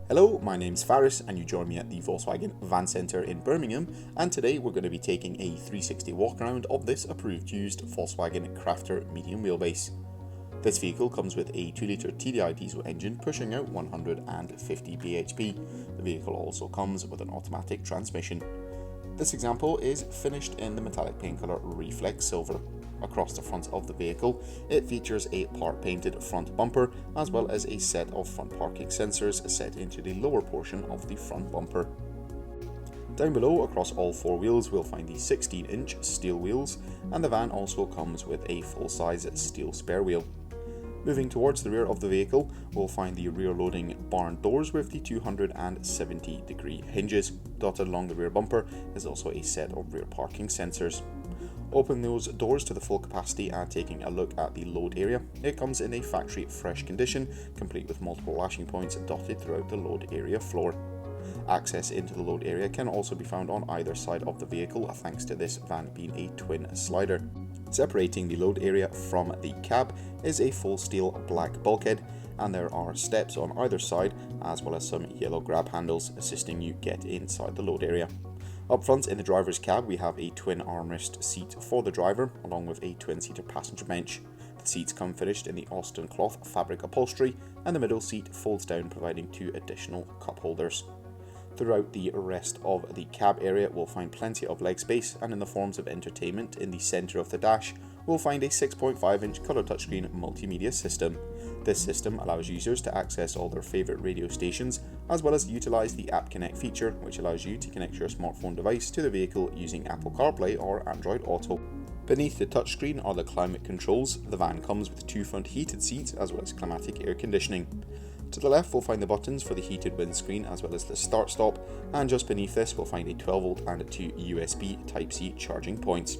Hello, my name's Faris and you join me at the Volkswagen Van Centre in Birmingham, and today we're going to be taking a 360 walk around of this approved used Volkswagen Crafter medium wheelbase. This vehicle comes with a 2-litre TDI diesel engine pushing out 150 bhp. The vehicle also comes with an automatic transmission. This example is finished in the metallic paint colour Reflex Silver. Across the front of the vehicle, it features a part painted front bumper as well as a set of front parking sensors set into the lower portion of the front bumper. Down below, across all four wheels, we'll find the 16-inch steel wheels, and the van also comes with a full-size steel spare wheel. Moving towards the rear of the vehicle, we'll find the rear loading barn doors with the 270-degree hinges. Dotted along the rear bumper is also a set of rear parking sensors. Opening those doors to the full capacity and taking a look at the load area, it comes in a factory fresh condition, complete with multiple lashing points dotted throughout the load area floor. Access into the load area can also be found on either side of the vehicle thanks to this van being a twin slider. Separating the load area from the cab is a full steel black bulkhead, and there are steps on either side as well as some yellow grab handles assisting you get inside the load area. Up front in the driver's cab we have a twin armrest seat for the driver along with a twin-seater passenger bench. The seats come finished in the Austin cloth fabric upholstery, and the middle seat folds down providing 2 additional cup holders. Throughout the rest of the cab area we'll find plenty of leg space, and in the forms of entertainment in the centre of the dash we'll find a 6.5-inch colour touchscreen multimedia system. This system allows users to access all their favourite radio stations as well as utilise the App Connect feature, which allows you to connect your smartphone device to the vehicle using Apple CarPlay or Android Auto. Beneath the touchscreen are the climate controls. The van comes with 2 front heated seats as well as climatic air conditioning. To the left we'll find the buttons for the heated windscreen as well as the start stop, and just beneath this we'll find a 12V and 2 USB Type-C charging points.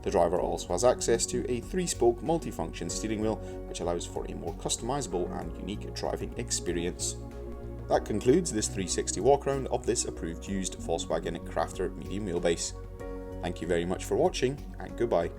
The driver also has access to a 3-spoke multifunction steering wheel, which allows for a more customizable and unique driving experience. That concludes this 360 walk around of this approved used Volkswagen Crafter medium wheelbase. Thank you very much for watching, and goodbye.